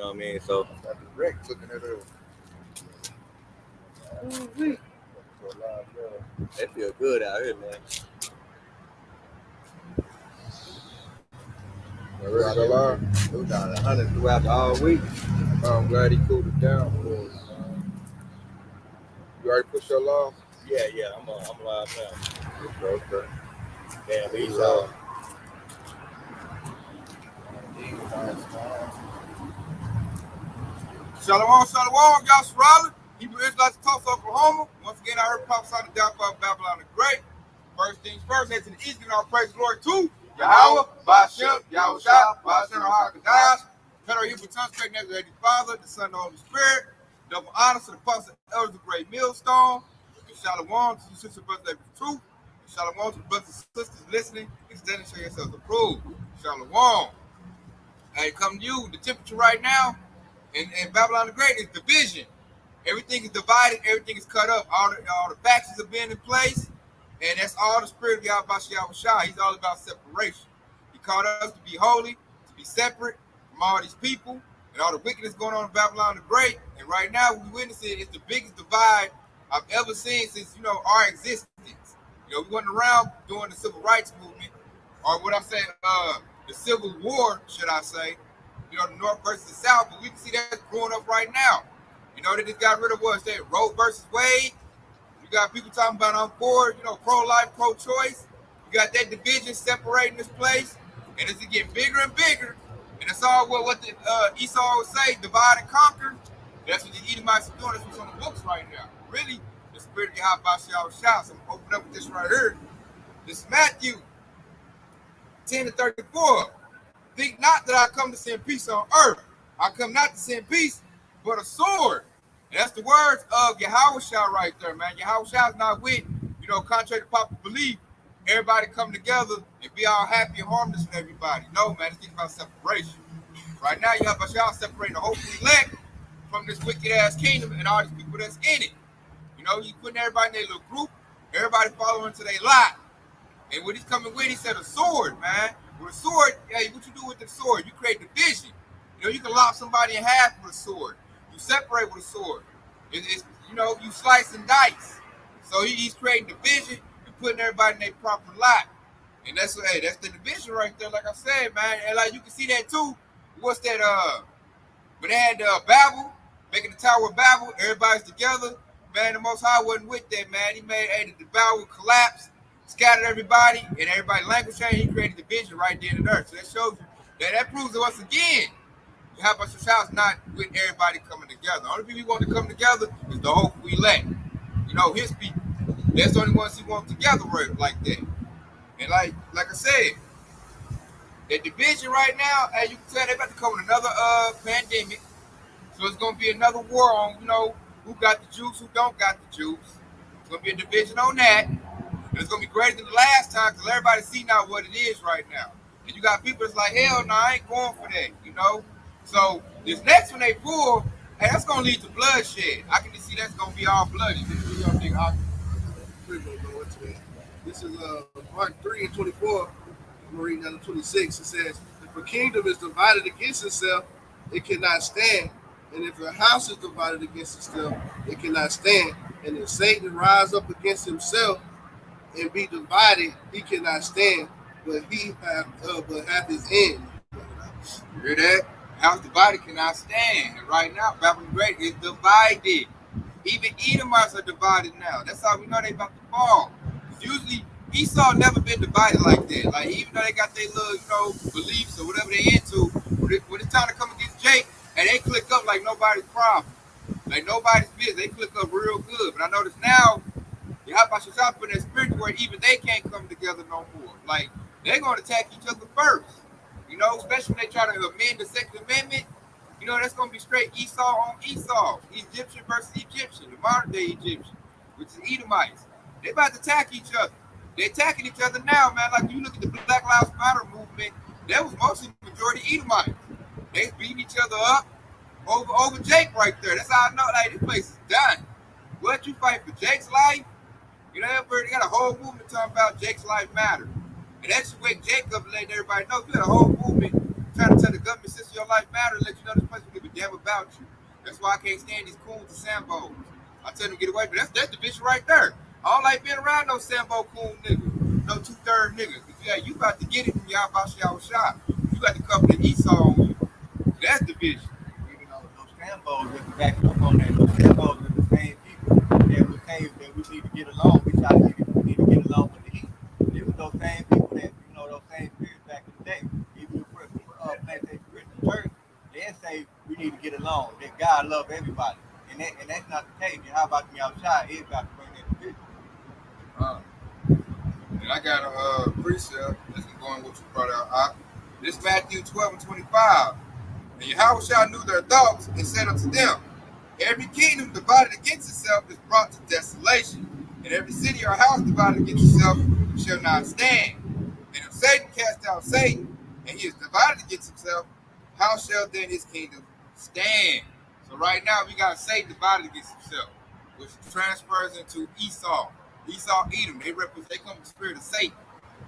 know what I mean? So Got the wreck looking at her. they feel good out here, man. It was down 100 throughout the whole week. I'm glad he cooled it down for us. You already pushed your law? Yeah, I'm live now. Okay. Damn, he's all. Shalom, shalom, Yasharala. Hebrew Israelites of Tulsa, Oklahoma. Once again, I heard prophesy the downfall of Babylon the Great. First things first, head to the east, giving our praise and glory to Yahweh, Bashem, Yahushua, Bashem, Hakadosh. Federal Hebrew tongue, straight next to the Father, the Son, and the Holy Spirit. Double honor to the apostles and elders of the great millstone. And shalom to you, sister brothers that be truth. And shalom to the brothers and sisters listening. Extend and show yourselves approved. Shalom. Hey, come to you. The temperature right now in Babylon the Great is division. Everything is divided. Everything is cut up. All the factions are being in place. And that's all the spirit of Yahweh Yahushua. He's all about separation. He called us to be holy, to be separate from all these people and all the wickedness going on in Babylon the Great. And right now, what we witnessing is the biggest divide I've ever seen since, our existence. We went around during the civil rights movement, or what I'm saying, the Civil War, should I say, the North versus the South, but we can see that growing up right now. They just got rid of what's that, Roe versus Wade. You got people talking about on board, pro-life, pro-choice. You got that division separating this place, and it's getting bigger and bigger. And it's all what the Esau would say, divide and conquer. That's what the Edomites are doing. That's what's on the books right now. Really, the spirit of Yahweh Yahushua. So I'm going to open up with this right here. This is Matthew 10:34. Think not that I come to send peace on earth. I come not to send peace, but a sword. And that's the words of Yahushua right there, man. Yahushua is not with, contrary to popular belief, everybody come together and be all happy and harmless with everybody. No, man, it's about separation. Right now, Yahushua separating the whole elect from this wicked-ass kingdom and all these people that's in it. He's putting everybody in their little group, everybody following to their lot. And what he's coming with, he said a sword, man. With a sword, what you do with the sword? You create division. You can lop somebody in half with a sword. You separate with a sword. It's you slice and dice. So he's creating division and putting everybody in their proper lot. And that's the division right there, like I said, man. And like you can see that too. What's that? When they had Babel, making the Tower of Babel, everybody's together. Man, the Most High wasn't with that, man. He made the Babel collapse, scattered everybody, and everybody language changed. He created division right there in the earth. So that shows you that proves to us again. Yahweh Yahushua is not with everybody coming together. The only people he wants to come together is the hopeful elect. His people. That's the only ones he wants together right like that. And like I said, that division right now, as you can tell, they're about to come with another pandemic. So it's going to be another war on, who got the Jews, who don't got the Jews. It's going to be a division on that. And it's going to be greater than the last time because everybody see now what it is right now. And you got people that's like, hell no, I ain't going for that, So this next one they pull, that's going to lead to bloodshed. I can just see that's going to be all bloody. This is Mark 3:24. I'm reading down to 26. It says, if a kingdom is divided against itself, it cannot stand. And if a house is divided against itself, it cannot stand. And if Satan rise up against himself and be divided, he cannot stand, but hath his end. You hear that? House divided cannot stand. And right now, Babylon Great is divided. Even Edomites are divided now. That's how we know they about to fall. Usually, Esau never been divided like that. Like, even though they got their little, beliefs or whatever they into, when it's time to come against Jake, and they click up like nobody's problem. Like nobody's business. They click up real good. But I notice now, the Yahushua put that spirit where even they can't come together no more. Like, they're going to attack each other first. Especially when they try to amend the Second Amendment. That's going to be straight Esau on Esau. Egyptian versus Egyptian, the modern day Egyptian, which is Edomites. They about to attack each other. They're attacking each other now, man. Like, you look at the Black Lives Matter movement, that was mostly majority Edomites. They beating each other up over Jake right there. That's how I know, like, this place is done. What, you fight for Jake's life? They got a whole movement talking about Jake's life matter. And that's just wake Jake up and letting everybody know. You got a whole movement trying to tell the government system your life matter and let you know this place will give a about you. That's why I can't stand these coons and Sambos. I tell them to get away, but that's division right there. I don't like being around no Sambo coon niggas, no 2/3 niggas. Yeah, you about to get it from y'all about y'all shot. You got to cover the Esau on you. That's division. You know, those Sambos that back up on that, those Sambos are the same people that we came that we need to get along. We try to need to get along with the East. It was those same people that, you know, those same spirits back in the day. Even the Plantation Christian Church, they say we need to get along, that God love everybody. And that's not the case. And how about me outside? It's about to bring that division. And I got a precept that's going what you brought out. This Matthew 12:25. And Yahweh knew their thoughts and said unto them, every kingdom divided against itself is brought to desolation, and every city or house divided against itself shall not stand. And if Satan cast out Satan, and he is divided against himself, how shall then his kingdom stand? So right now we got Satan divided against himself, which transfers into Esau. Esau, Edom, they come with the spirit of Satan.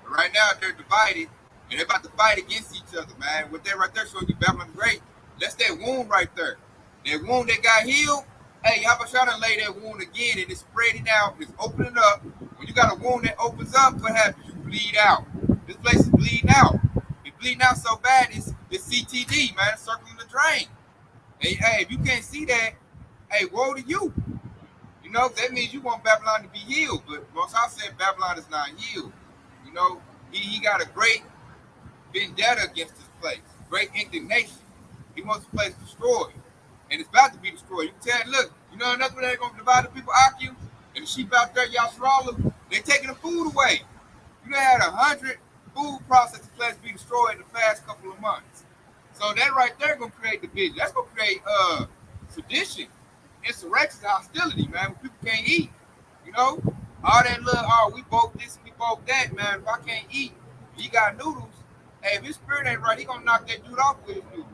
But right now they're divided, and they're about to fight against each other, man. What they're right there showing you Babylon the Great, that's that wound right there. That wound that got healed, hey, how about y'all done lay that wound again and it's spreading out, it's opening up. When you got a wound that opens up, what happens? You bleed out. This place is bleeding out. It's bleeding out so bad, it's CTD, man, it's circling the drain. Hey, if you can't see that, hey, woe to you. You know, that means you want Babylon to be healed, but most I said Babylon is not healed. You know, he got a great vendetta against this place, great indignation. He wants the place destroyed, and it's about to be destroyed. You can tell, look, you know another way they're going to divide the people, Akim, and the sheep out there, Yasharala, they're taking the food away. You had 100 food processing plants be destroyed in the past couple of months. So that right there going to create division. That's going to create sedition, insurrection, hostility, man, when people can't eat. You know, all that little, we both this, we both that, man. If I can't eat, he got noodles. Hey, if his spirit ain't right, he gonna knock that dude off with his noodles.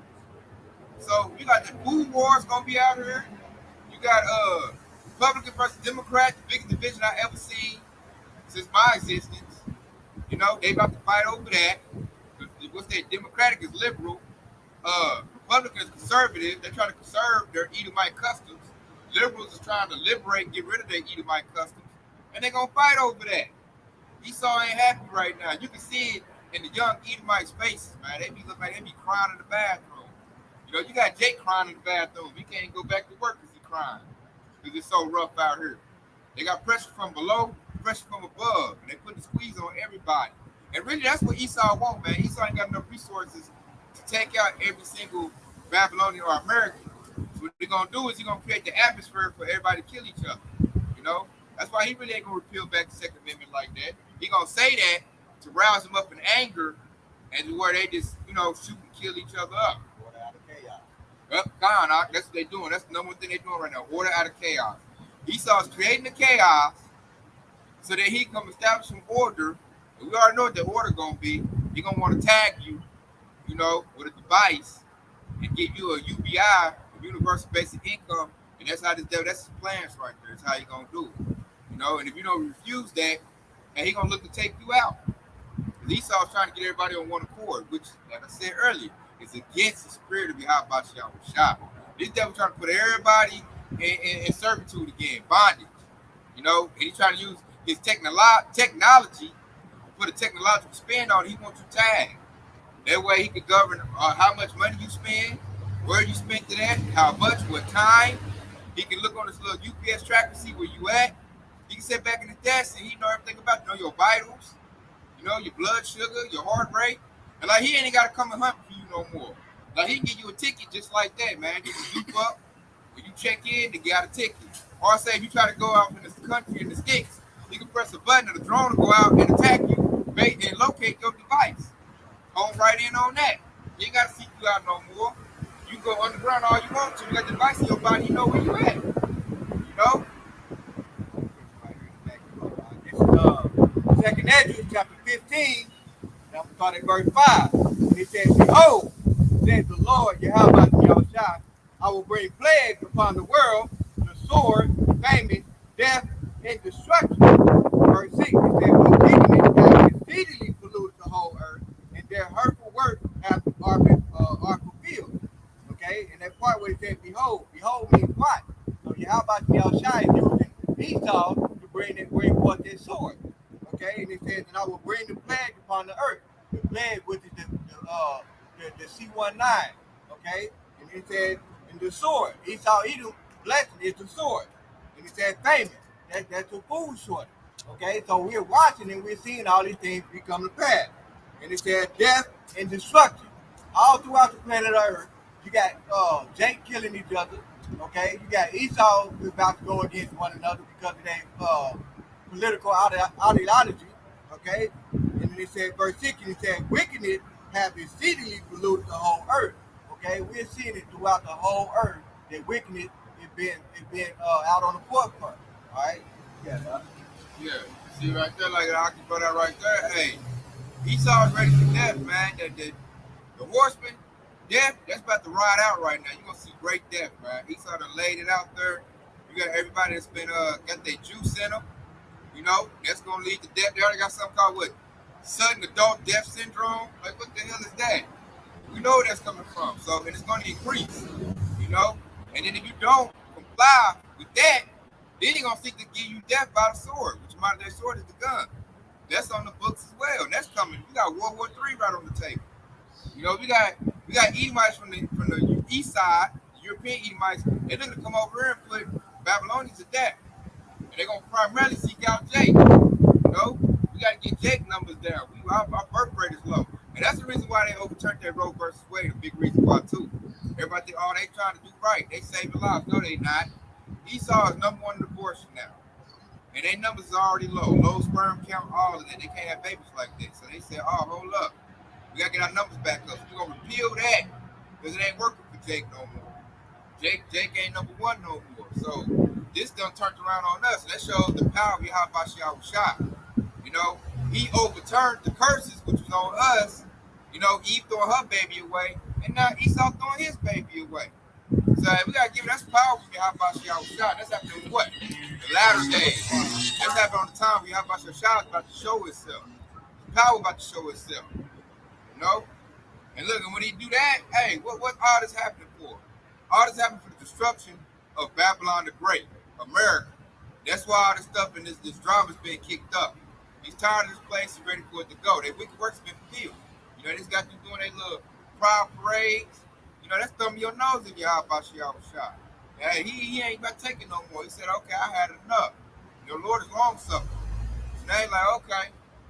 So you got the food wars gonna be out here. You got Republican versus Democrat, the biggest division I ever seen since my existence. You know, they about to fight over that. What's that? Democratic is liberal. Republican is conservative. They're trying to conserve their Edomite customs. Liberals are trying to liberate and get rid of their Edomite customs. And they're gonna fight over that. Esau ain't happy right now. You can see it in the young Edomites' faces, man. They be looking like they be crying in the bathroom. You know, you got Jake crying in the bathroom. He can't go back to work because he's crying. Because it's so rough out here. They got pressure from below, pressure from above. And they put the squeeze on everybody. And really, that's what Esau want, man. Esau ain't got enough resources to take out every single Babylonian or American. So what they're going to do is he's going to create the atmosphere for everybody to kill each other. You know? That's why he really ain't going to repeal back the Second Amendment like that. He going to say that to rouse them up in anger and where they just, you know, shoot and kill each other up. Order out of chaos. That's what they're doing. That's the number one thing they're doing right now. Order out of chaos. Esau's creating the chaos so that he can come establish some order. And we already know what the order going to be. He's going to want to tag you, you know, with a device and give you a UBI, a universal basic income. And that's how that's his plans right there. That's how he's going to do it. You know, and if you don't refuse that, and he's going to look to take you out. Esau's trying to get everybody on one accord, which, like I said earlier, is against the spirit of Yahweh Shah. This devil trying to put everybody in servitude again, bondage. You know, and he's trying to use his technology, put a technological spin on it. He wants you tagged. That way he can govern how much money you spend, where you spent it at, how much, what time. He can look on this little UPS tracker, see where you at. He can sit back in the desk and he know everything about you. Know your vitals, you know, your blood sugar, your heart rate. And like he ain't got to come and hunt for you no more. Like he can give you a ticket just like that, man. Get you beep up. When you check in, they got a ticket. Or say if you try to go out in the country in the sticks, you can press a button and the drone will go out and attack you and locate your device. Home right in on that. You ain't got to seek you out no more. You can go underground all you want to. You got the device in your body, you know where you at. You know? Second Ezra, chapter 15, I'm starting at verse 5. It says, behold, says the Lord, Yahweh Yahushua, I will bring plagues upon the world, the sword, famine, death, and destruction. Verse 6, it says, wickedness has exceedingly polluted the whole earth, and their hurtful works are fulfilled. Okay, and that part where it says, behold. Behold means what? So Yahweh Shai is using Esau to bring forth this sword. Okay, and it says, and I will bring the plague upon the earth. The plague, which is the C-19. Okay, and it says, and the sword. Esau Edom blessing is the sword. And it says famine. That's the food shortage. Okay, so we're watching and we're seeing all these things become to pass. And it says death and destruction. All throughout the planet Earth, you got Jake killing each other. Okay, you got Esau who's about to go against one another because of their political ideology. Okay, and then it said verse 6, and it said wickedness have exceedingly polluted the whole earth. Okay, we're seeing it throughout the whole earth that wickedness is being out on the forefront. All right, yeah. Yeah. See right there, like I can put that right there. Hey, Esau's ready for death, man. The horseman, death, that's about to ride out right now. You're gonna see great death, man. Esau done laid it out there. You got everybody that's been got their juice in them. You know, that's gonna lead to death. They already got something called what? Sudden adult death syndrome. Like what the hell is that? We know where that's coming from. So and it's gonna increase. You know? And then if you don't comply with that, then he's gonna seek to give you death by the sword, which amount of that sword is the gun. That's on the books as well. And that's coming. We got World War III right on the table. You know, we got Edomites from the east side, the European Edomites. They're gonna come over here and put Babylonians to death. And they're gonna primarily seek out Jake. You know, we gotta get Jake numbers down. Our birth rate is low. And that's the reason why they overturned that Roe versus Wade, a big reason why too. Everybody think, oh, they trying to do right. They saving lives. No, they not. Esau is number one in abortion now. And their numbers are already low. Low sperm count, all of that. They can't have babies like this. So they said, oh, hold up. We got to get our numbers back up. So we're going to repeal that because it ain't working for Jake no more. Jake ain't number one no more. So this done turned around on us. And that shows the power of Yahweh Shai. You know, he overturned the curses, which was on us. You know, Eve throwing her baby away. And now Esau throwing his baby away. So we gotta give it. That's power from Yahweh Shai. That's happening in what? The latter days. That's happening on the time when Yahweh Shai is about to show itself. The power about to show itself. You know? And look, and when he do that, hey, what all this happening for? All this happened for the destruction of Babylon the Great, America. That's why all this stuff and this drama's being kicked up. He's tired of this place. He's ready for it to go. Their wicked works have been fulfilled. You know, they just got you doing their little proud parades. You know, that's thumbing your nose in Yahweh Shai. Hey, he ain't about to take it no more. He said, okay, I had enough. Your Lord is long suffering. So now he's like, okay,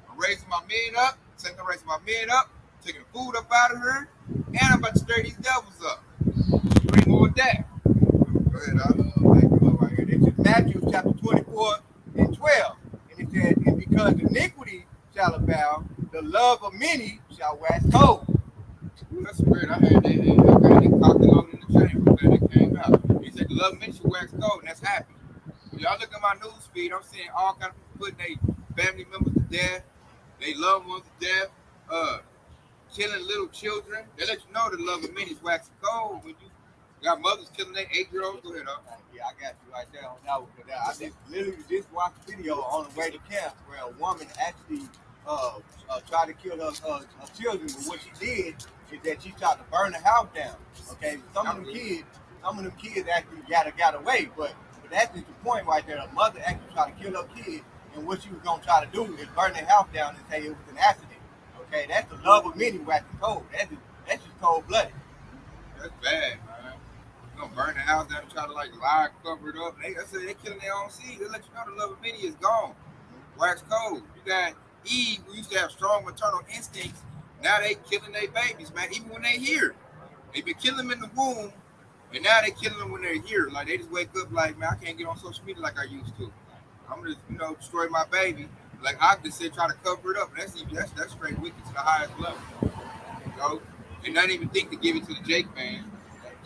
I'm raising my men up. Raising my men up, taking the food up out of her, and I'm about to stir these devils up. Bring more of that. Go ahead, right here. This is Matthew chapter 24 and 12. And it says, and because iniquity shall abound, the love of many shall wax cold. That's weird. I had they cocked it on in the chamber, and it came out. He said, the love of many shall wax cold, and that's happy. Y'all look at my news feed, I'm seeing all kinds of people putting their family members to death, they loved ones to death, killing little children. They let you know the love of many is waxing cold when you got mothers killing their 8-year-olds. Go ahead, Yeah, I got you right there on that one. I just watched a video on the way to camp where a woman actually tried to kill her children, but what she did is that she tried to burn the house down. Okay, some of them kids actually got away, but that's just the point right there. A mother actually tried to kill her kid, and what she was gonna try to do is burn the house down and say it was an accident. Okay, that's the love of many waxing cold. That's just cold blooded. That's bad, man. You gonna burn the house down and try to like lie, cover it up. They killing their own seed. They let you know the love of many is gone. Wax cold. You got Eve, who used to have strong maternal instincts. Now they killing their babies, man. Even when they here, they been killing them in the womb, and now they killing them when they're here. Like they just wake up like, man, I can't get on social media like I used to. I'm gonna just, destroy my baby. Like I just said, try to cover it up. That's straight wicked to the highest level. You know, and not even think to give it to the Jake man.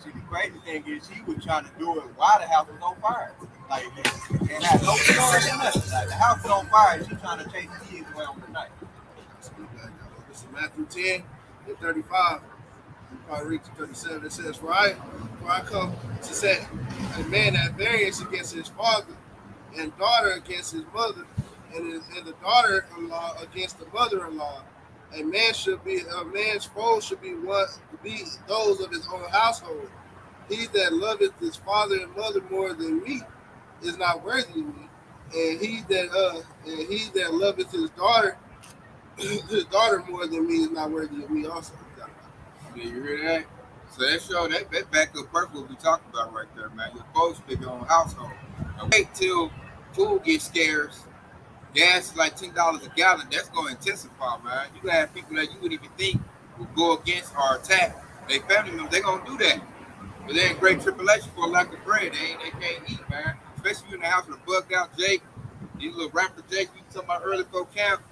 See, the crazy thing is she was trying to do it while the house was on fire. Like they had no story or nothing. Like the house was on fire, and she's trying to chase the kids away on the night. This is Matthew 10 and 35. You probably read to 37. It says, For I come to set a man at variance against his father, and daughter against his mother, and the daughter-in-law against the mother-in-law. A man's foes should be those of his own household. he that loveth his father and mother more than me is not worthy of me. And he that loveth his daughter more than me is not worthy of me also. Did you hear that? So that show that back up perfect what we talking about right there, man. You're supposed to be your own household. And wait till food gets scarce. Gas is like $10 a gallon. That's going to intensify, man. You have people that you wouldn't even think would go against or attack their family members. They're going to do that. But they're in great tribulation for a lack of bread. They can't eat, man. Especially you in the house with a bugged out Jake. These little rapper Jake you talking about early for camp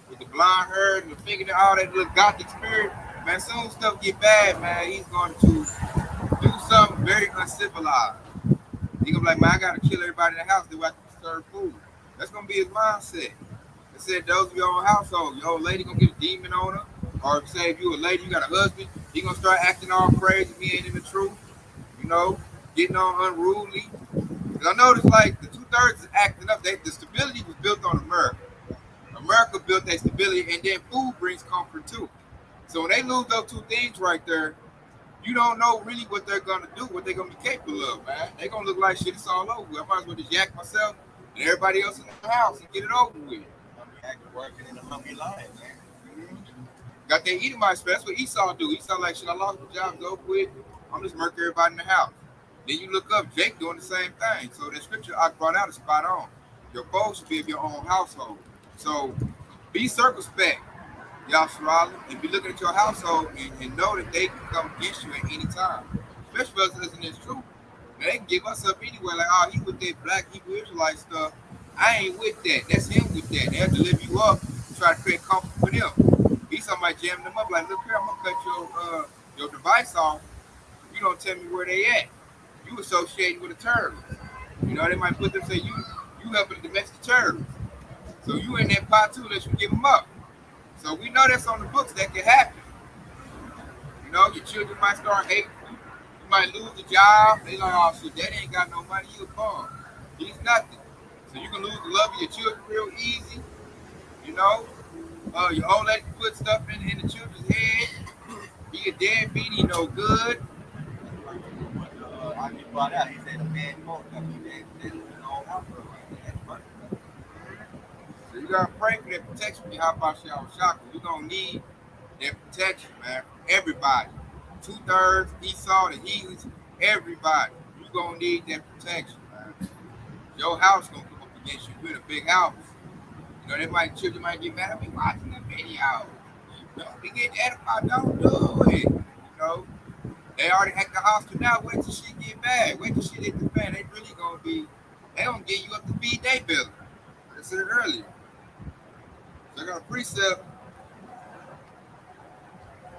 with the blonde hair and the finger and all that little gothic spirit. Man, soon stuff get bad, man. He's going to do something very uncivilized. He's going to be like, man, I got to kill everybody in the house. They have to serve food. That's going to be his mindset. They said those of your own household, your old lady going to get a demon on her. Or say if you a lady, you got a husband, he going to start acting all crazy if he ain't in the truth. You know, getting on unruly. Because I noticed like the 2/3 is acting up. The stability was built on America. America built that stability, and then food brings comfort too. So when they lose those two things right there, you don't know really what they're gonna do, what they're gonna be capable of, man. They're gonna look like shit. It's all over. I might as well just yak myself and everybody else in the house and get it over with. Acting working in a hungry line, man. Got that Edomite spell. That's what Esau do. Esau like, shit, I lost my job, go quit. I'm just murking everybody in the house. Then you look up, Jake doing the same thing. So the scripture I brought out is spot on. Your foes should be of your own household. So be circumspect, Yasharala, and be looking at your household and know that they can come against you at any time. Especially for us listening to this truth. Now, they can give us up anyway, like, oh, he with that black Hebrew Israelite stuff. I ain't with that. That's him with that. They'll deliver you up and try to create comfort for them. He's somebody jamming them up, like, look here, I'm gonna cut your device off. You don't tell me where they at. You associating with a terrorist. You know, they might put them say you helping the domestic terrorists. So you in that pot too unless you give them up. So we know that's on the books that can happen. You know, your children might start hating you. You might lose the job. They like, oh shit, daddy ain't got no money, you a bum. He's nothing. So you can lose the love of your children real easy. You know, your old lady put stuff in the children's head. He a deadbeat, he no good. I just brought out, he said a man won't come. He said, this is an old house. That's funny. So you gotta pray for that protection. How about y'all shaka? You're gonna need that protection, man. Everybody. 2/3, Esau, the heathens, everybody. You're gonna need that protection, man. Your house gonna come up against you. You're in a big house. You know, children might get mad at me watching the video. Don't be getting edified, don't do it. You know, they already act the hostile now. Wait till shit get bad. Wait till shit hit the fan. They really gonna get you up to feed their belly. I said it earlier. So I got a precept.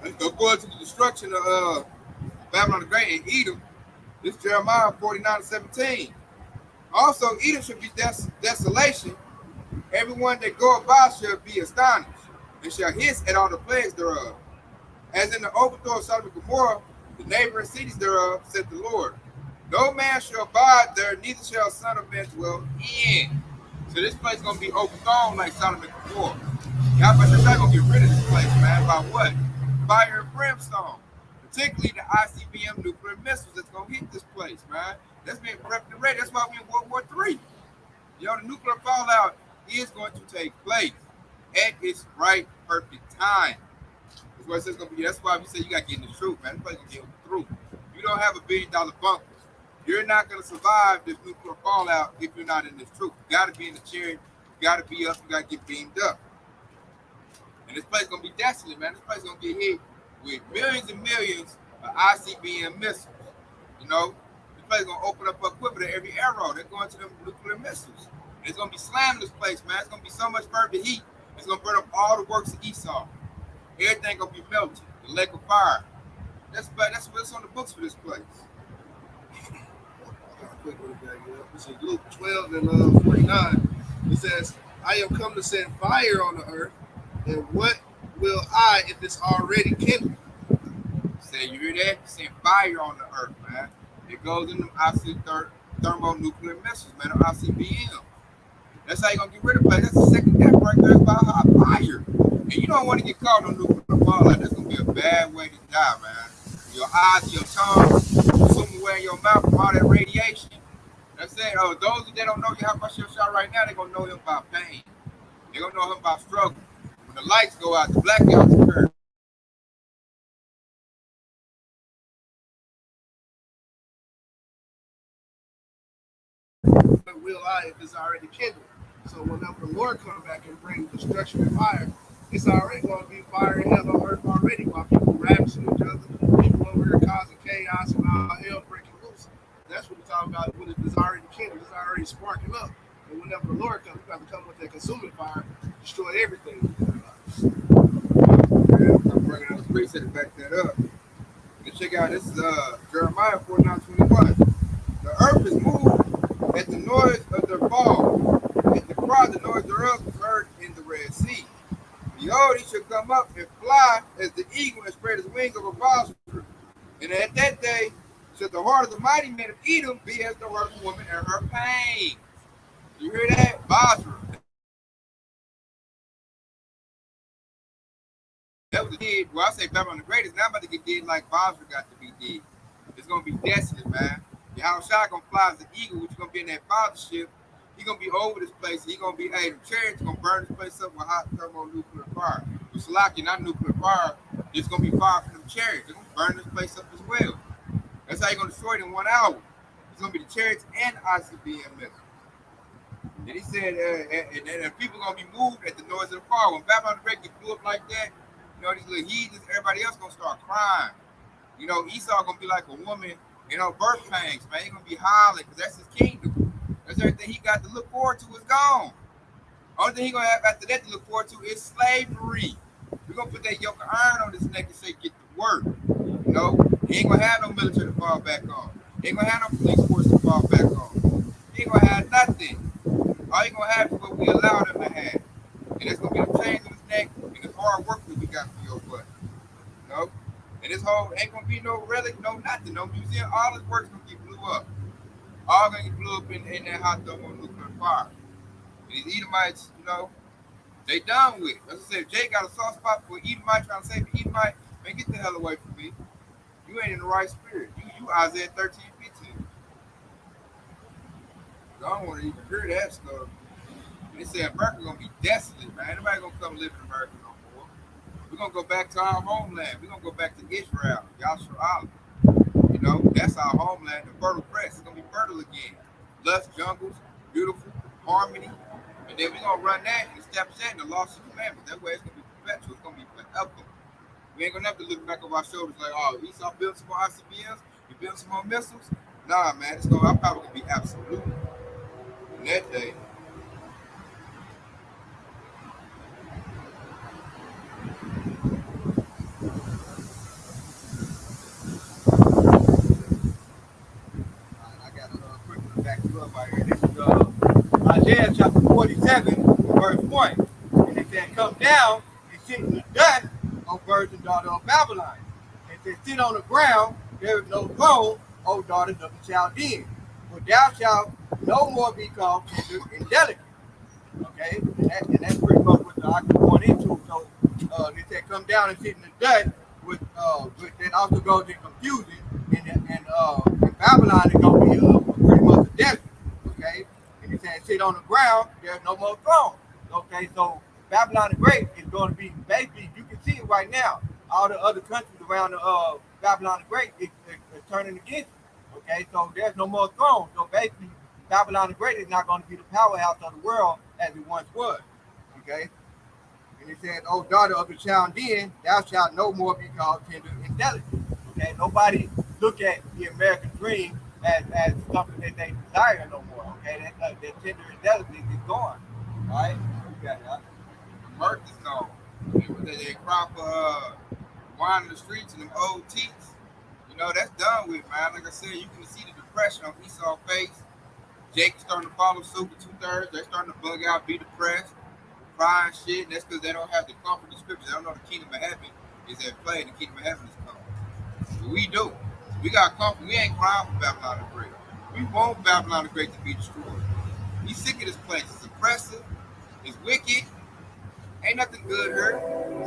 According to the destruction of Babylon the Great and Edom, this is Jeremiah 49:17. Also, Edom should be desolation. Everyone that goeth by shall be astonished, and shall hiss at all the plagues thereof. As in the overthrow of Sodom and Gomorrah, the neighboring cities thereof, said the Lord. No man shall abide there, neither shall son of man dwell in. So this place is going to be overthrown like Sodom and Gomorrah. Y'all going to get rid of this place, man. By what? Fire and brimstone. Particularly the ICBM nuclear missiles that's going to hit this place, man. That's been prepped and ready. That's why we're in World War III. You know, the nuclear fallout is going to take place at its right, perfect time. That's what it says going to be. That's why we say you got to get in the truth, man. This place is getting through. You don't have $1 billion bunkers. You're not going to survive this nuclear fallout if you're not in this truth. You got to be in the chariot. You got to be up. You got to get beamed up. And this place is going to be desolate, man. This place is going to get hit with millions and millions of ICBM missiles. You know, this place is going to open up a quiver to every arrow. They're going to them nuclear missiles. And it's going to be slamming this place, man. It's going to be so much fervent heat. It's going to burn up all the works of Esau. Everything going to be melted. The lake of fire. That's what's on the books for this place. This is Luke 12 and 49. It says, I am come to set fire on the earth, and what will I if it's already kindled? Say, you hear that? Set fire on the earth, man. It goes in them thermonuclear missiles, man, or ICBM. That's how you're going to get rid of the place. That's the second death right there. It's by hot fire. And you don't want to get caught on nuclear fallout. That's going to be a bad way to die, man. Your eyes, your tongue, consume away out from all that radiation. That's it. Oh, those that don't know Yahweh Shah right now, they're gonna know him by pain. They're gonna know him by struggle. When the lights go out, the blackouts occur. But will I if it's already kindled? So whenever the Lord comes back and brings destruction and fire, it's already going to be fire and hell on earth already while people ravishing each other, people over here causing chaos and all hell breaking loose. That's what we're talking about. When it's already kindled, it's already sparking up. And whenever the Lord comes, we got to come with that consuming fire, destroy everything. I'm bringing up the preset to back that up. And check out this is Jeremiah 49:21. The earth is moved at the noise of their fall, and the cry, the noise thereof is heard in the Red Sea. Behold, he shall come up and fly as the eagle and spread his wings over Bosra. And at that day shall the heart of the mighty men of Edom be as the heart of a woman and her pain. You hear that? Bosra. That was a deed. Well, I say Babylon the Great is now about to get dead like Bosra got to be dead. It's gonna be desolate, man. Yahushua gonna fly as an eagle, which is gonna be in that father ship. He gonna be over this place. He gonna be, hey, the chariots gonna burn this place up with hot thermonuclear fire. It's lucky, not nuclear fire. It's gonna be fire from the chariots. They're gonna burn this place up as well. That's how you're gonna destroy it in 1 hour. It's gonna be the chariots and ICBM missiles. And he said, and people gonna be moved at the noise of the fire. When Babylon the Great get blew up like that, you know, these little heathens, everybody else gonna start crying. You know, Esau gonna be like a woman, you know, birth pangs, man. He gonna be hollering because that's his kingdom. That's everything he got to look forward to is gone. Only thing he gonna have after that to look forward to is slavery. We're gonna put that yoke of iron on his neck and say, get to work. You know, he ain't gonna have no military to fall back on. He ain't gonna have no police force to fall back on. He ain't gonna have nothing. All he gonna have is what we allow him to have. And that's gonna be the chains on his neck and the hard work that we got for your butt. You know? And this whole ain't gonna be no relic, no nothing, no museum. All his work's gonna get blew up. All gonna get blew up in that hot thermonuclear fire. And these Edomites, you know, they done with. As I said, Jay got a soft spot for Edomite trying to save the Edomite. Man, get the hell away from me. You ain't in the right spirit. You Isaiah 13:15. I don't want to even hear that stuff. They say America gonna be desolate, man. Nobody gonna come live in America no more. We're gonna go back to our homeland. We're gonna go back to Israel, Yahshua. You know, that's our homeland, the fertile crest. It's gonna be fertile again. Lush jungles, beautiful, harmony. And then we're gonna run that and establish that in the laws and commandments. That way it's gonna be perpetual, it's gonna be forever. We ain't gonna have to look back over our shoulders like, oh, Esau built some more ICBMs, he built some more missiles. Nah, man, it's gonna, I'm probably gonna be absolute in that day. I got a quick one to back you up right here. This is Isaiah chapter 47, verse 1. And it said, come down and sit in the dust, O virgin daughter of Babylon. And it said, sit on the ground, there is no throne, O daughters of the Chaldeans. For thou shalt no more be called tender and delicate. Okay? And that's pretty much what I was going into. So they said, come down and sit in the dust, with that also goes in confusion. In Babylon, it's going to be pretty much a desert. Okay? And it said, sit on the ground, there's no more throne. Okay? So Babylon the Great is going to be basically, you can see it right now. All the other countries around the Babylon the Great is turning against it. Okay, so there's no more throne. So basically, Babylon the Great is not going to be the powerhouse of the world as it once was. Okay, and it said, "O daughter of the Chaldean, thou shalt no more be called tender and delicate." Okay, nobody look at the American dream as something that they desire no more. Okay, that tender and delicate is gone. All right, you got that. The mirth is gone. They cry for wine in the streets and them old teats. You know, that's done with, man. Like I said, you can see the depression on Esau's face. Jake's starting to follow suit with 2/3. They're starting to bug out, be depressed, cry and shit. And that's because they don't have the comfort of the scriptures. They don't know the kingdom of heaven is at play. The kingdom of heaven is coming. But we do. We got comfort. We ain't crying for Babylon the Great. We want Babylon the Great to be destroyed. We sick of this place. It's oppressive. It's wicked. Ain't nothing good here.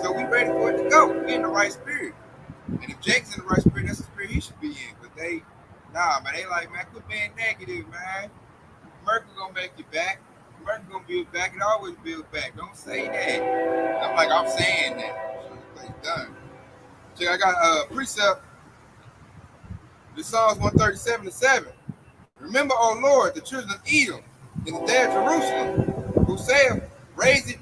So we ready for it to go. We in the right spirit. And if Jake's in the right spirit, that's the spirit he should be in. But they Nah, man, they like, man, quit being negative, man. America gonna make you back. America gonna build back. It always build back. Don't say that. I'm like, I'm saying that. So the place done. Check, I got a precept. The Psalms 137:7. Remember, O Lord, the children of Edom, in the day of Jerusalem, who saith, raise it,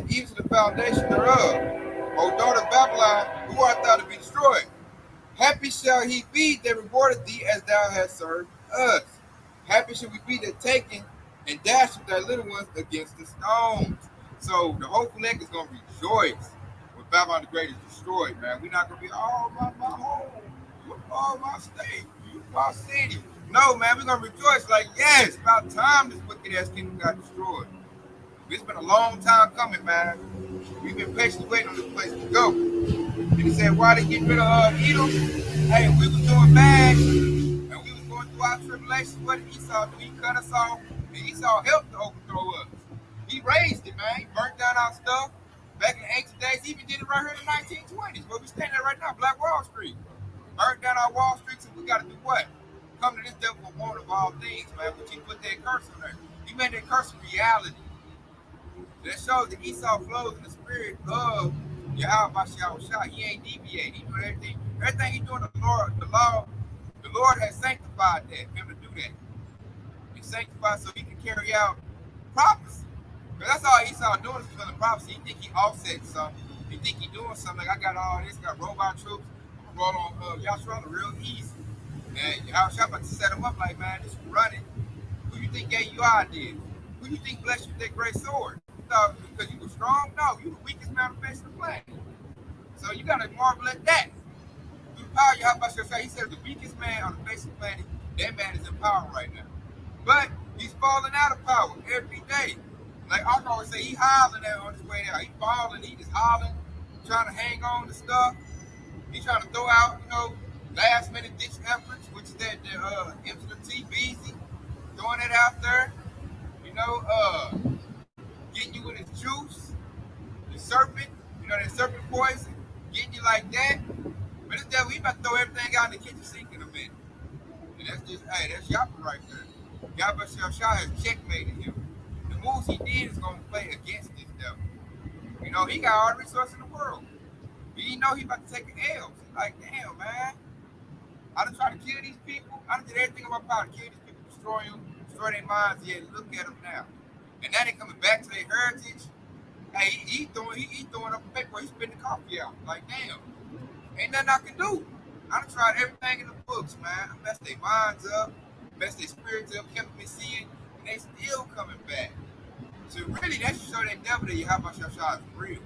even to the foundation thereof. O daughter of Babylon, who art thou to be destroyed? Happy shall he be that rewarded thee as thou hast served us. Happy shall we be that taken and dash with thy little ones against the stones. So the whole elect is going to rejoice when Babylon the Great is destroyed, man. We're not going to be, oh, my home, oh, my state, my city. No, man, we're going to rejoice like, yes, about time this wicked-ass kingdom got destroyed. It's been a long time coming, man. We've been patiently waiting on this place to go. And he said, why they get rid of Edom? Hey, we was doing bad, and we was going through our tribulations. What did Esau do? He cut us off, and Esau helped to overthrow us. He raised it, man. He burnt down our stuff. Back in the ancient days, he even did it right here in the 1920s, where we stand there right now, Black Wall Street. Burnt down our Wall Streets, and we got to do what? Come to this devil for one of all things, man, but he put that curse on there. He made that curse a reality. That shows that Esau flows in the spirit of Yahweh Shah. He ain't deviating. He doing everything he doing. The Lord has sanctified that for him to do that. He sanctified so he can carry out prophecy. Because that's all Esau doing is fulfilling prophecy. He think he offset something. He think he doing something like I got all this, got robot troops. I'm gonna roll on Yahshua real easy. And Yahshua about to set him up like, man, this running. Who you think gave you ideas? Who you think blessed you with that great sword? You thought because you were strong? No, you the weakest man on the face of the planet. So you gotta marvel at that. Through the power of Yahweh, he said the weakest man on the face of the planet, that man is in power right now. But he's falling out of power every day. Like I always say, he hollering there on his way out. He falling, he just hollering, trying to hang on to stuff. He's trying to throw out, last minute ditch efforts, which is that MT Beezy, throwing it out there, getting you with his juice, the serpent, that serpent poison, getting you like that. But this devil, he about to throw everything out in the kitchen sink in a minute. And that's just, hey, that's Yahweh right there. Yahweh Shah has checkmated him. The moves he did is going to play against this devil. He got all the resources in the world. He know he about to take an L. He's like, damn, man. I done tried to kill these people. I done did everything in my power to kill these people, destroy them, destroy their minds. Yeah, look at them now. And now they coming back to their heritage. Hey, he throwing up a paper. He spitting the coffee out. Like, damn. Ain't nothing I can do. I done tried everything in the books, man. I messed their minds up, messed their spirits up, kept me seeing, and they still coming back. So really, that should show that devil that Yahweh Shah is real.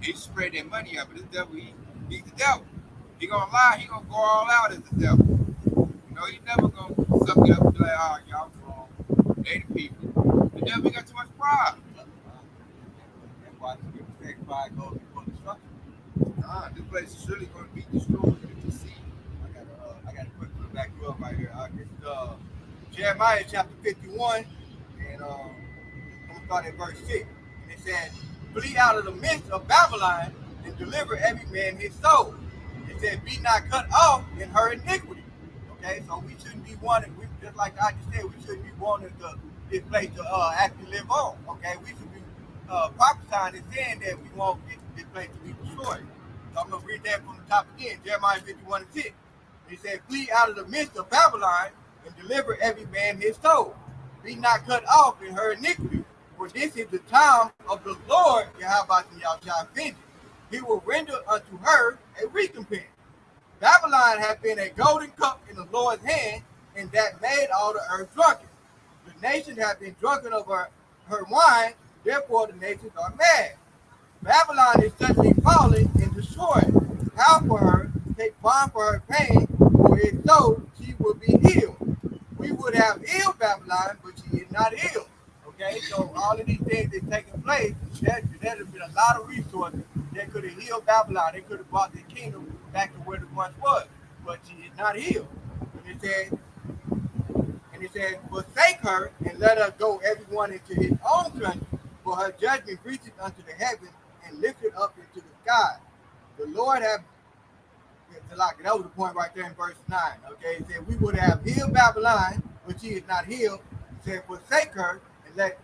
He spread that money out, but this devil, he's the devil. He gonna lie, he gonna go all out as the devil. He never gonna suck it up and be like, oh, y'all wrong. They the people. The devil got too much pride. That's why the scripture says pride goes before destruction. This place is surely gonna be destroyed. You see. I got to quickly back you up right here. It's Jeremiah chapter 51, and I'm gonna start at verse 6. And it says, "Flee out of the midst of Babylon and deliver every man his soul." It said, "Be not cut off in her iniquity." Okay, so we shouldn't be wanting. Just like I just said, we shouldn't be wanting this place to actually live on. Okay, we should be prophesying and saying that we want this place to be destroyed. So I'm gonna read that from the top again, Jeremiah 51:6. He said, "Flee out of the midst of Babylon and deliver every man his soul. Be not cut off in her iniquity, for this is the time of the Lord, Yahweh Yahshua vengeance. He will render unto her a recompense. Babylon hath been a golden cup in the Lord's hand, and that made all the earth drunken. The nations have been drunken of her wine, therefore the nations are mad. Babylon is suddenly fallen and destroyed. How for her, take bond for her pain, for if so, she will be healed. We would have healed Babylon, but she is not healed." Okay, so all of these things that taking place, there's been a lot of resources that could have healed Babylon. They could have brought the kingdom back to where it once was, but she is not healed. And it said, "Forsake her and let her go everyone into his own country, for her judgment reaches unto the heavens and lifted up into the sky. The Lord have That was the point right there in verse 9. Okay, it said, we would have healed Babylon, which he is not healed. He said, forsake her and let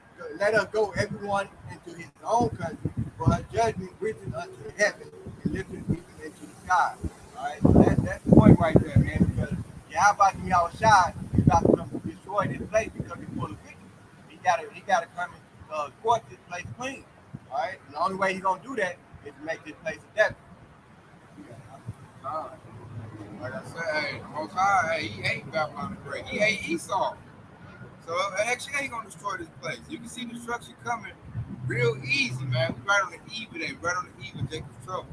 us go everyone into his own country, for her judgment reaches unto heaven and lifted even into the sky. All right, so that's the point right there, man. Because Yahweh Shai is about to come destroy this place because it's full of wickedness. He gotta come and court this place clean. All right, and the only way he's gonna do that is to make this place a desert. Like I said, hey, the Most High, hey, he hate Babylon the Great. He hate Esau. So actually ain't gonna destroy this place. You can see destruction coming real easy, man. We right on the eve of that, right on the eve of Jacob's trouble.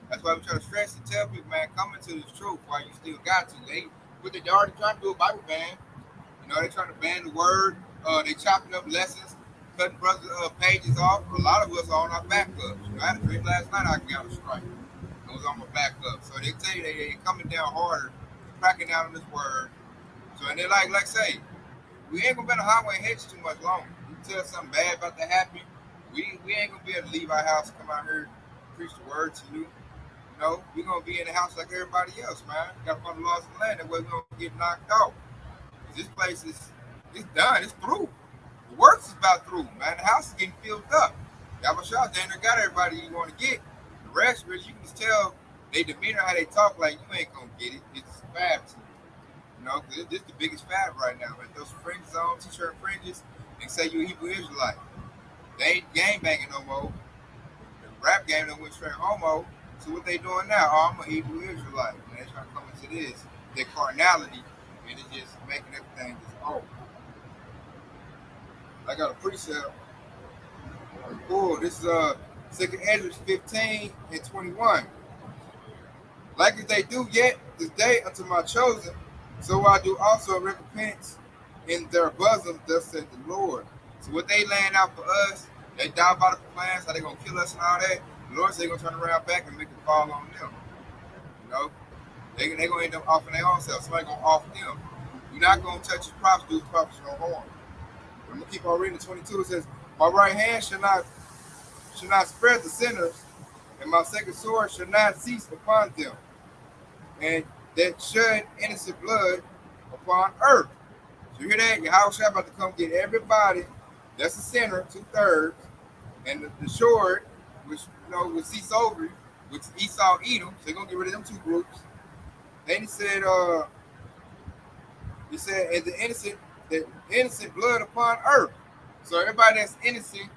That's why we try to stress and tell people, man, come into this truth while you still got to. They already trying to do a Bible ban. You know, they trying to ban the word. They chopping up lessons, cutting brothers pages off. A lot of us are on our backups. You know, I had a dream last night I got a strike. It was on my backup. So they tell you they coming down harder, cracking down on this word. So and they're like say, we ain't gonna be on the highway and hedge too much longer. You tell something bad about to happen, we ain't gonna be able to leave our house and come out here and preach the word to you. You know, we're gonna be in the house like everybody else, man. We gotta follow the laws of the land, that way we don't get knocked out. This place is done, it's through. The works is about through, man. The house is getting filled up. Y'all shot down there, got everybody you want to get. The rest, really, you can just tell they demeanor, how they talk, like you ain't gonna get it. It's fab to you. You know, this is the biggest fab right now. Man, throw some fringes on, t-shirt fringes, and say you a Hebrew Israelite. They ain't gang banging no more. The rap game done went straight homo. So what they doing now? Oh, I'm a Hebrew Israelite. And they trying to come into this, their carnality, and it's just making everything just off. I got a precept. Cool. This is 2nd Ezra 15 and 21. Like as they do yet this day unto my chosen, so I do also recompense in their bosom, thus said the Lord. So what they laying out for us, they diabolical plans, how they gonna kill us and all that. The Lord said they gonna turn around back and make it fall on them. You know, they gonna end up offering their own self. Somebody gonna offer them. You're not gonna touch your prophets, do the prophets no harm. I'm gonna keep on reading. 22. It says, my right hand shall not spread the sinners, and my second sword shall not cease upon them, and that shed innocent blood upon earth. So you hear that? Yahushua about to come get everybody that's a sinner, 2/3, and the sword, which will cease over, which Esau Edom. So they're gonna get rid of them two groups. Then he said, and the innocent blood upon earth. So everybody that's innocent,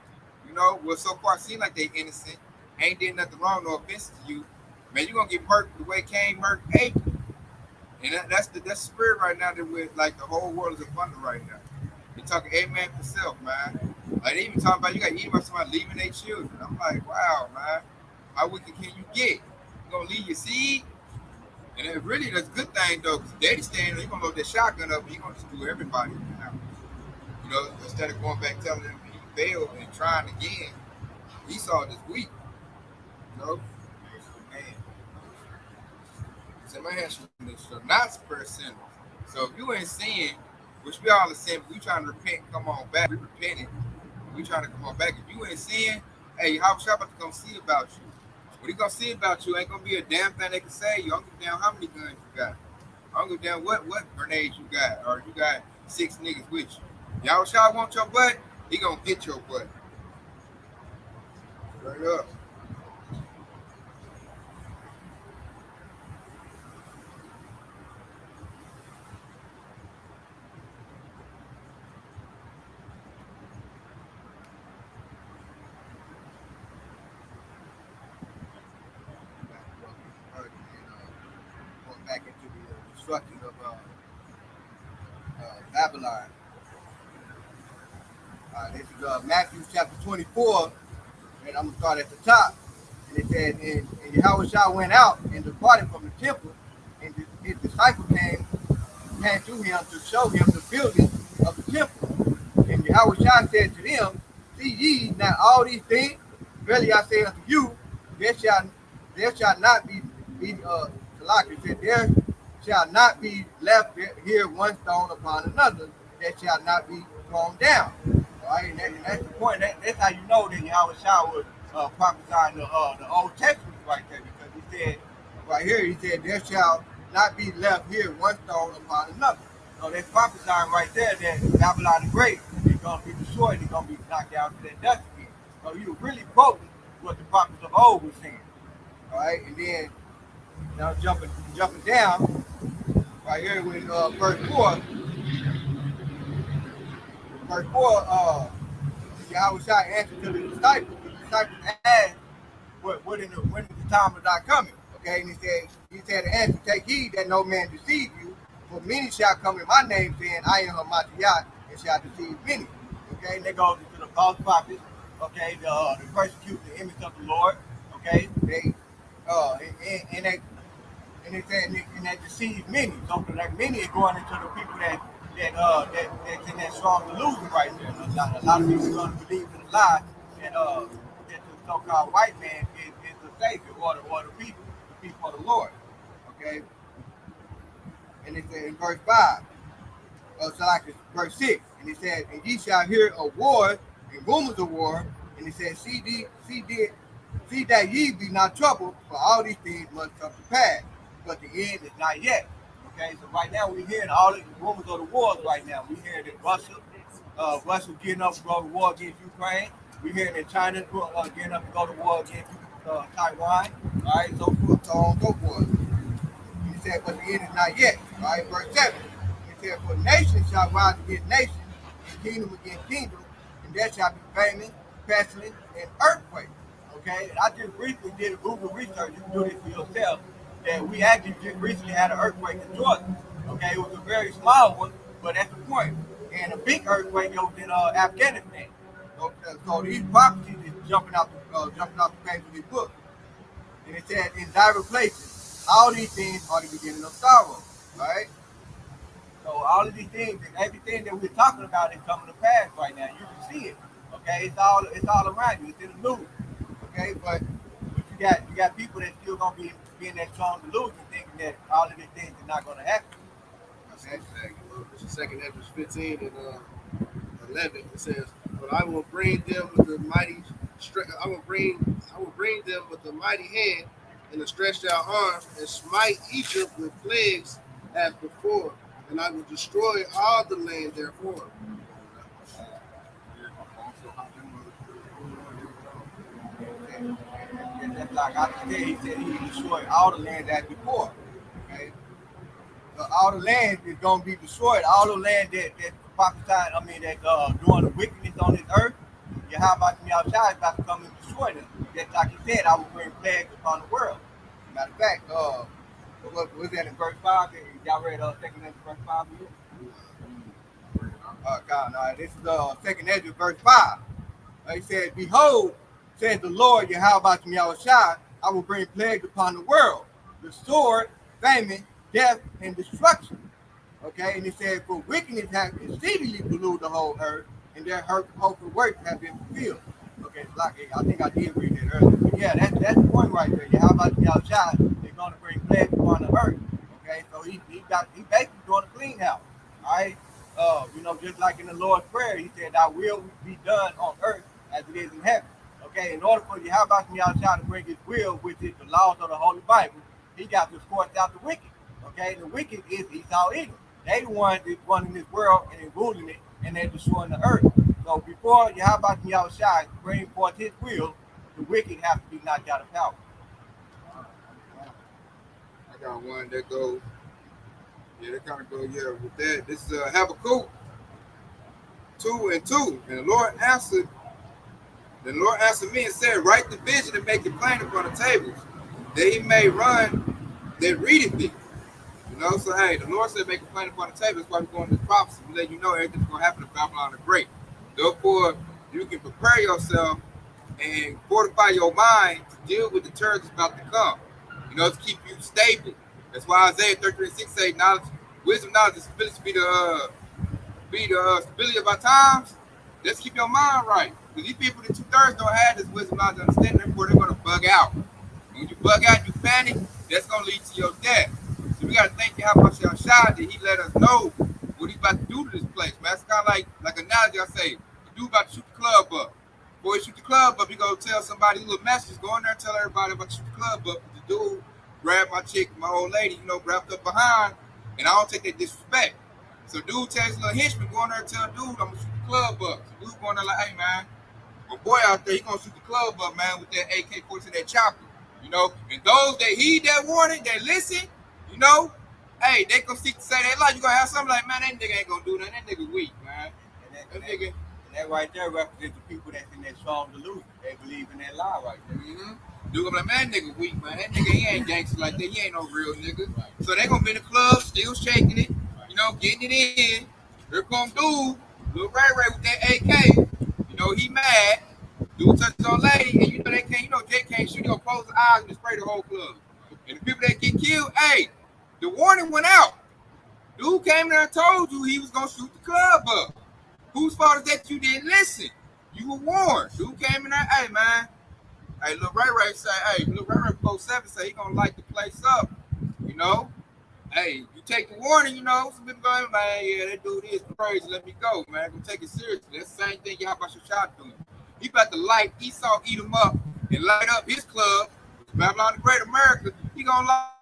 will so far seem like they innocent, ain't did nothing wrong, no offense to you, man, you're gonna get murked the way Cain murked Abel. And that's the spirit right now that we're like the whole world is abundant right now. They're talking amen for self, man. Like they even talking about you got to eat about somebody leaving their children. I'm like, wow, man, how wicked can you get? You gonna leave your seed? And it really that's a good thing though, because daddy standing there, you gonna load that shotgun up and you gonna just do everybody now. Instead of going back telling him he failed and trying again, Esau this week. Man. So my hand shall not spare sinners. So if you ain't sin, which we all are sin, we trying to repent, come on back. We repenting. We trying to come on back. If you ain't sin, hey, how about to come see about you? What he gonna see about you ain't gonna be a damn thing they can say. You don't give down how many guns you got. I don't give down what grenades you got, or you got 6 niggas with you. Y'all shall want your butt, he gonna get your butt. Straight up. Going back into the destruction of Babylon. This is Matthew chapter 24, and I'm going to start at the top. And it said, and Yahushua went out and departed from the temple, and his disciples came to him to show him the building of the temple. And Yahushua said to them, see ye not all these things? Verily I say unto you, there shall not be there shall not be left here one stone upon another that shall not be thrown down. All right, and that's the point. That's how you know that Yahushua was prophesying the Old Testament right there, because he said, right here, he said, there shall not be left here one stone upon another. So that's prophesying right there that Babylon the Great is going to be destroyed. It's going to be knocked down to that dust again. So you really quoting what the prophets of old were saying. All right, and then now jumping down right here with verse 4. Verse 4, Yahweh shall answer to the disciples. The disciples asked, when is the time of thy coming? Okay, and he said the answer, take heed that no man deceive you, for many shall come in my name, saying, I am Hamashiach, and shall deceive many. Okay, and they go to the false prophets, okay, to persecute the image of the Lord, okay, they and they said and they deceive many. So like many are going into the people that's in that strong delusion right there. A lot of people are going to believe in the lie that that the so-called white man is the savior or the people of the Lord. Okay, and it said in verse 5. So like it's verse 6, and it said, and ye shall hear of wars and rumors of war, and it said, see that ye be not troubled, for all these things must come to pass, but the end is not yet. Okay, so right now we're hearing all the rumors of the wars right now. We hear that Russia getting up to go to war against Ukraine. We hear that China getting up to go to war against Taiwan. All right, so forth, so on, so forth. He said, but the end is not yet. All right, verse 7. He said, for nation shall rise against nation, and kingdom against kingdom, and there shall be famine, pestilence, and earthquake. Okay, and I just recently did a Google research. You can do this for yourself. That we actually just recently had an earthquake in Georgia. Okay, it was a very small one, but that's the point. And a big earthquake was in Afghanistan. So these prophecies is jumping out the page of this book. And it said, in diverse places, all these things are the beginning of sorrow. Right? So all of these things and everything that we're talking about is coming to pass right now. You can see it. Okay, it's all around you. It's in the news. Okay, but you got people that still gonna be in that strong delusion, thinking that all of these things are not gonna happen. Okay. This is second Ezra 15 and 11. It says, but I will bring them with the mighty I will bring them with a mighty hand and a stretched out arm, and smite Egypt with plagues as before, and I will destroy all the land therefore. And that's like I said, he said he would destroy all the land as before. Okay, so all the land is gonna be destroyed. All the land that prophesied, that doing the wickedness on this earth. Yahweh outside is about to come and destroy them. Just like he said, I will bring plagues upon the world. Matter of fact, what was that in verse 5? Y'all read second Ezra verse 5 here? God, no, this is second Ezra verse 5. He said, behold, says the Lord Yahweh, I will bring plagues upon the world, the sword, famine, death, and destruction. Okay, and he said, for wickedness has exceedingly polluted the whole earth, and their hopeful works have been fulfilled. Okay, I think I did read that earlier. But yeah, that's the point right there. Yahweh they're going to bring plagues upon the earth. Okay, so he basically doing a clean house. All right, just like in the Lord's Prayer, he said, thy will be done on earth as it is in heaven. Okay, in order for Yahweh to bring his will, which is the laws of the Holy Bible, he got to scorch out the wicked. Okay, the wicked is Esau Edom. They the one that's running this world and they're ruling it, and they're destroying the earth. So before Yahweh bring forth his will, the wicked have to be knocked out of power. I got one that goes, that kind of goes, with that. This is Habakkuk 2 and 2. And the Lord answered me and said, write the vision and make it plain upon the tables, that he may run that readeth it. So hey, the Lord said make a plain upon the table. That's why we're going to this prophecy. We let you know everything's going to happen to Babylon the Great. Therefore, you can prepare yourself and fortify your mind to deal with the terrors that's about to come. To keep you stable. That's why Isaiah 33:6 say, knowledge, wisdom, knowledge, and stability be the stability of our times. Let's keep your mind right. Because these people, the 2/3 don't have this wisdom, knowledge, and understanding. Therefore, they're going to bug out. When you bug out, you panic. That's going to lead to your death. So we got to thank Yahweh that he let us know what he's about to do to this place, man. It's kind of like an analogy I say. The dude about to shoot the club up. Before he shoot the club up, he go tell somebody a little message. Go in there and tell everybody about to shoot the club up. The dude grab my chick, my old lady, you know, wrapped up behind, and I don't take that disrespect. So dude tells his little henchman, go in there and tell dude, I'm gonna shoot the club up. So dude going there like, hey man, my boy out there, he gonna shoot the club up, man, with that AK-47, that chopper. You know, and those that heed that warning, that listen, you know, hey, they gonna seek to say they like, you gonna have something like, man, that nigga ain't gonna do that. That nigga weak, man. That nigga. And that right there represents the people that's in that strong delusion. They believe in that lie right there. Mm-hmm. Dude, I'm like, man, that nigga weak, man. That nigga, he ain't gangster like that. He ain't no real nigga. Right. So they gonna be in the club, still shaking it, you know, getting it in. Here come dude, little Ray Ray with that AK. You know, he mad. Dude touches on lady, and you know they can't, you know, Jay can't shoot. He gonna close his eyes and spray the whole club. And the people that get killed, hey, the warning went out. Dude came there and told you he was gonna shoot the club up. Whose fault is that you didn't listen? You were warned. Dude came in there, hey man. Hey, Lil Ray Ray say, hey, Lil Ray Ray 47 say he gonna light the place up. You know? Hey, you take the warning, you know, some people going, man, yeah, that dude is crazy, let me go, man. Gonna take it seriously. That's the same thing y'all about your shot doing. He about to light Esau, eat him up, and light up his club, Babylon the Great America. He gonna light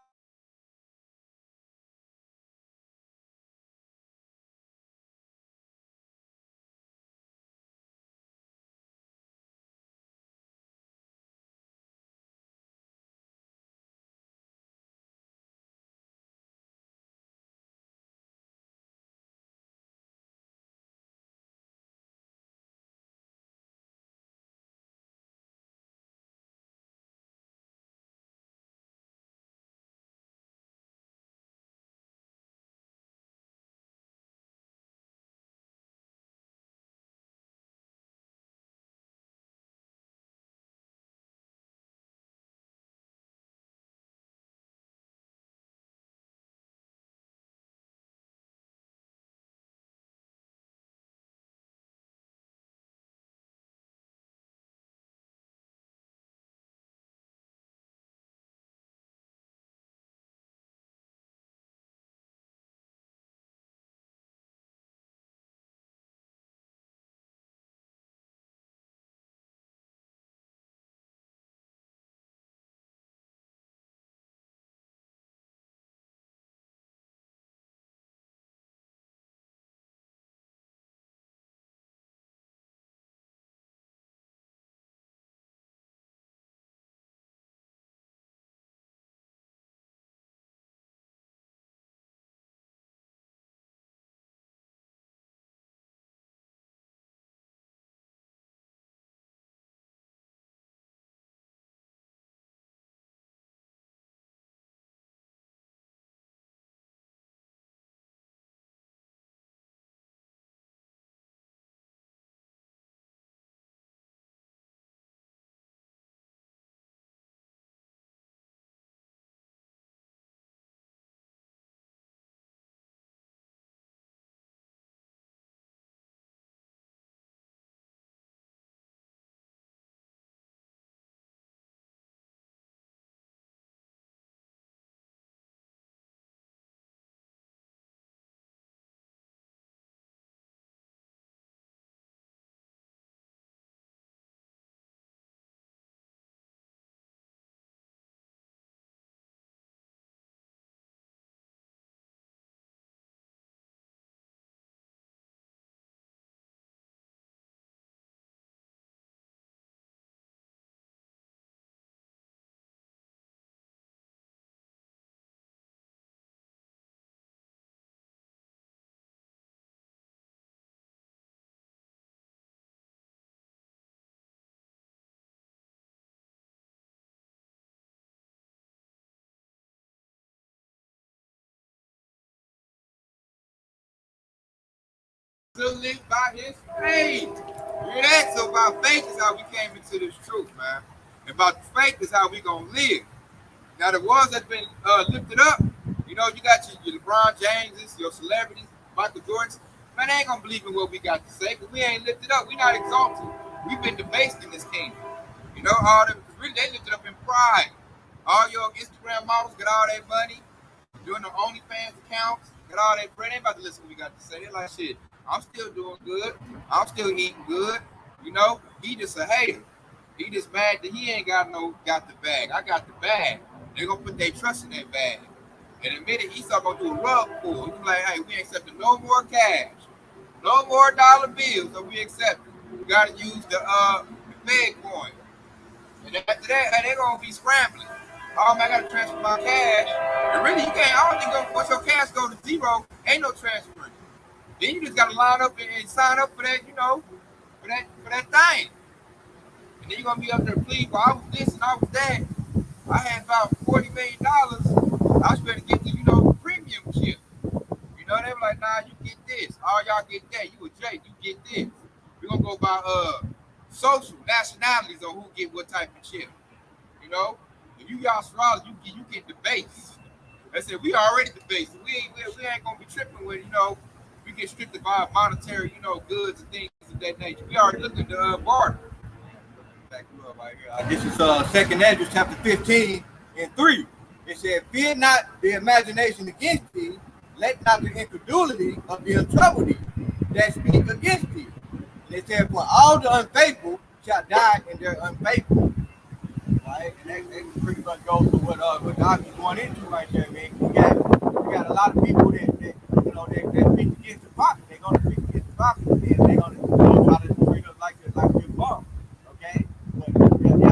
to live by his faith. You hear that? So by faith is how we came into this truth, man. And by faith is how we gonna live. Now the ones that's been lifted up, you know, you got your LeBron Jameses, your celebrities, Michael Jordans. Man, they ain't gonna believe in what we got to say, but we ain't lifted up. We not exalted. We've been debased in this kingdom. You know, all them really they lifted up in pride. All your Instagram models get all their money, doing the OnlyFans accounts, get all their bread. They ain't about to listen to what we got to say. They're like, shit, I'm still doing good. I'm still eating good. You know, he just a hater. He just mad that he ain't got the bag. I got the bag. They're gonna put their trust in that bag. And the minute Esau gonna do a rug pull, he's like, hey, we ain't accepting no more cash, no more dollar bills, so we accept it. We gotta use the Fed coin. And after that, hey, they're gonna be scrambling. Oh man, I gotta transfer my cash. And really, you can't. I don't think once your cash go to zero, ain't no transfer. Then you just gotta line up and sign up for that, for that thing. And then you're gonna be up there pleading, well, I was this and I was that. I had about $40 million. I was ready to get the premium chip. They were like, nah, you get this. All y'all get that. You a J, you get this. We're gonna go by social nationalities on who get what type of chip. If you got Australia, you get the base. I said we already the base. We ain't gonna be tripping when we get stripped by monetary goods and things of that nature. We already looked at the border. Back you up right here. This is Second Ezra chapter 15 and 3. It said, fear not the imagination against thee, let not the incredulity of the untroubled thee that speak against thee. And it said, for all the unfaithful shall die in their unfaithful. Right? And that pretty much goes to what Doc is going into right there, man. We got a lot of people that speak against the prophet. They're gonna speak against the prophet, and they're gonna try to treat us like we're bum. Okay? But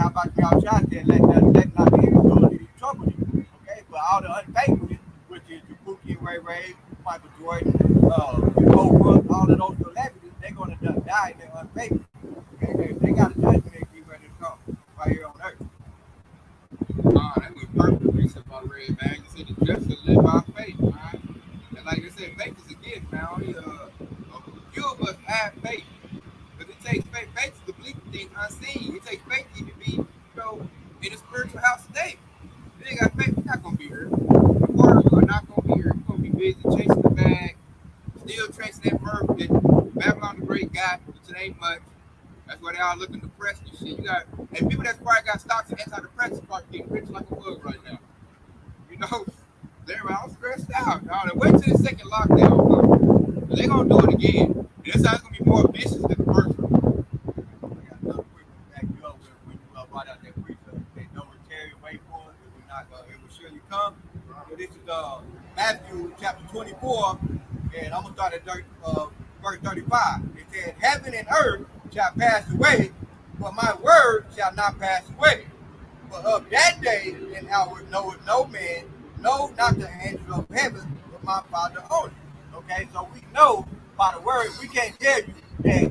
how about y'all shots there? Let not the incredulity trouble you. Okay? But all the unfaithfulness, which is the Pookie, Ray, Michael Jordan, Oprah, all of those celebrities, they're gonna die in their unfaithfulness. Okay? They got a judgment they keep ready to come right here on earth. That was perfect research about Red, man. You said the just to live by faith, man. And like I said, faith is a gift, man. Only a few of us have faith. Because it takes faith. Faith is the belief of things unseen. It takes faith to even be, in a spiritual house today. If you ain't got faith, you're not going to be here. You are not going to be here. You're going to be busy chasing the bag, still chasing that birth that Babylon the Great got, which it ain't much. That's why they all looking depressed and shit. And people that's probably got stocks and antidepressants probably getting rich like a bug right now. They're all stressed out. Y'all, they wait till the second lockdown. They're gonna do it again. And this time's gonna be more vicious than the first one. I got another quick one back you up when you brought out that precept. They don't tarry, wait for it. It will not. It will surely come. So this is Matthew chapter 24, and I'm gonna start at verse 35. It says, "Heaven and earth shall pass away, but my word shall not pass away. But of that day and hour knoweth no man, no, not the angel of heaven, but my Father only." Okay, so we know by the word, we can't tell you that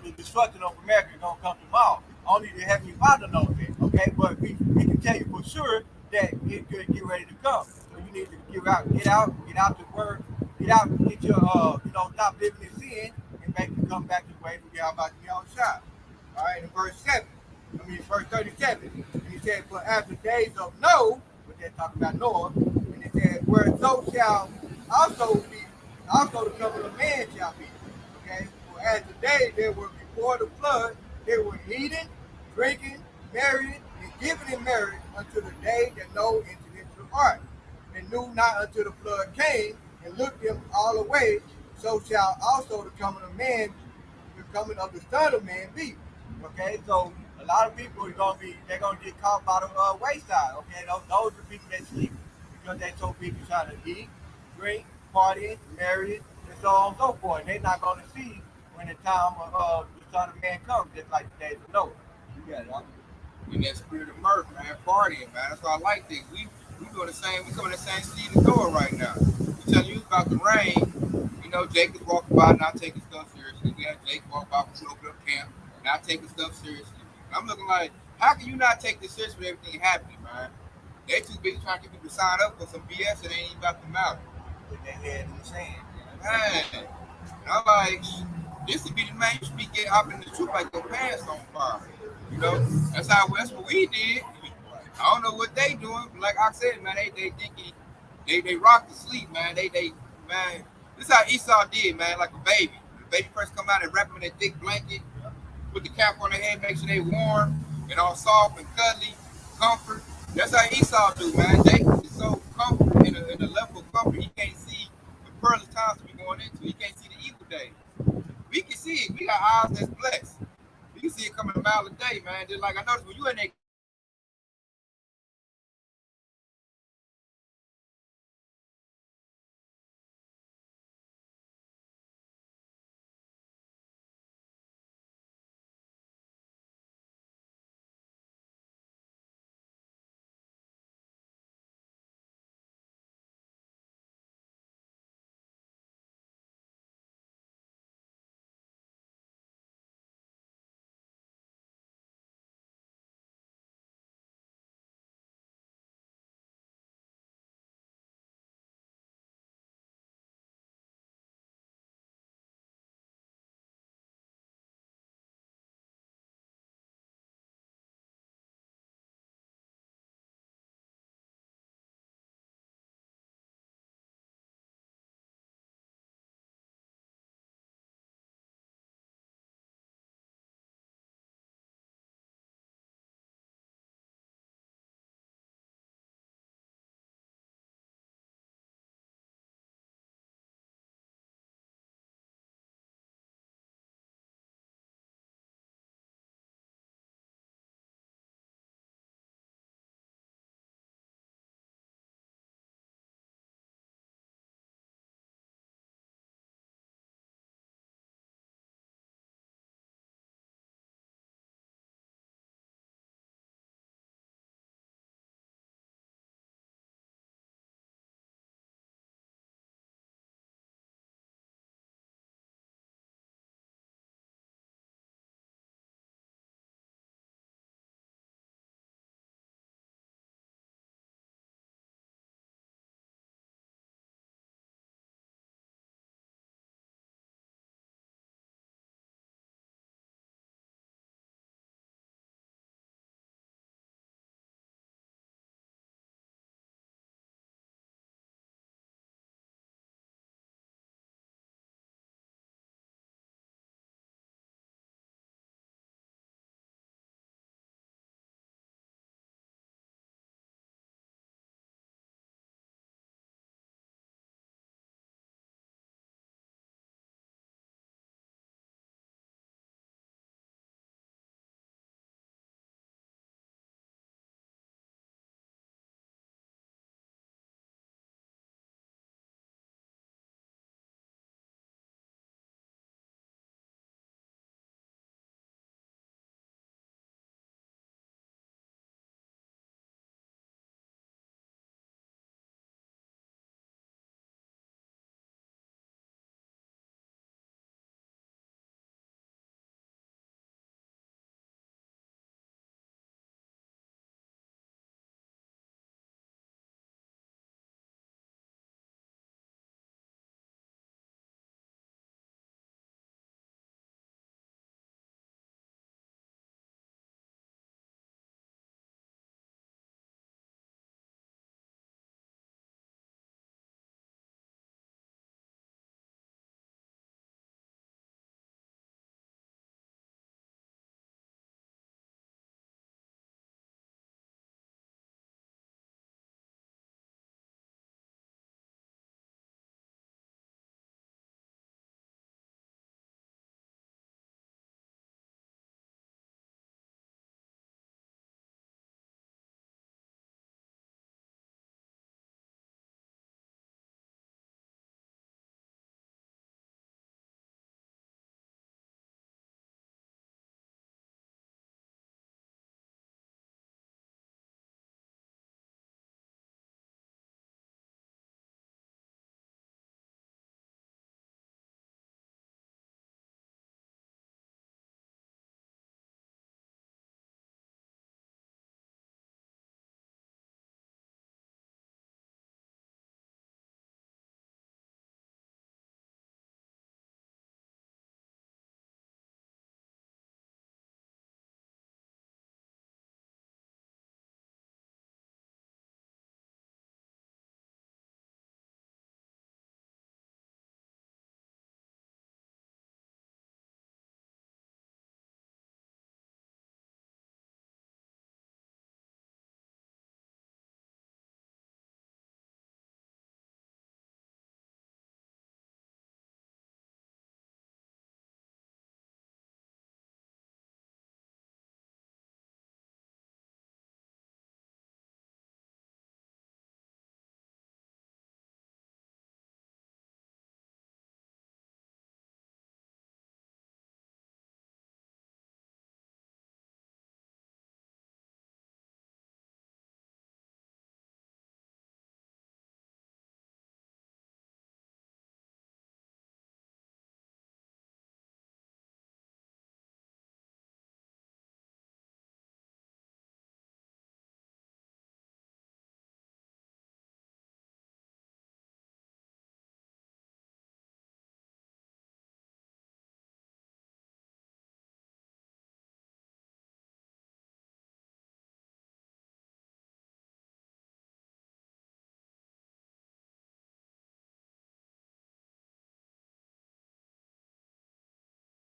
the destruction of America is gonna come tomorrow. Only the Heavenly Father knows it. Okay, but we can tell you for sure that it could get ready to come. So you need to get out the word, get your stop living in sin and make you come back to the way we are about to be on shot. All right, in verse 37. And he said, "For after days of Noah," which they're talking about Noah, and it said, "where so shall also be, also the coming of man shall be." Okay, for as the days they were before the flood, they were eating, drinking, marrying, and giving in marriage until the day that Noah entered into the ark, and knew not until the flood came and looked them all away. So shall also the coming of man, the coming of the Son of Man be. Okay, so a lot of people they're gonna get caught by the wayside. Okay, those are the people that sleep because they so busy trying to eat, drink, party, marry, and so on and so forth. They're not gonna see when the time of the Son of Man comes, just like the days of Noah. You got it. In that spirit of mirth, man, partying, man. That's why I like this. We coming the same seed of Noah right now. We telling you about the rain. Jacob's walking by not taking stuff seriously. We had Jake walk by from Snow Camp, not taking stuff seriously. I'm looking like, how can you not take this seriously when everything happening, man? They too busy trying to get people to sign up for some BS that ain't even about them out. Put their head in the sand. Man, and I'm like, this would be the man you should be getting up in the truth like your pants on fire. That's what we did. I don't know what they doing, but like I said, man, they thinking they rock to sleep, man. Man, this is how Esau did, man, like a baby. The baby first come out and wrap them in that thick blanket, put the cap on their head, make sure they warm and all soft and cuddly, comfort. That's how Esau do, man. Jacob is so comfort in a level of comfort. He can't see the perilous times we're going into. He can't see the evil days. We can see it. We got eyes that's blessed. You can see it coming a mile a day, man. Just like I noticed when you in that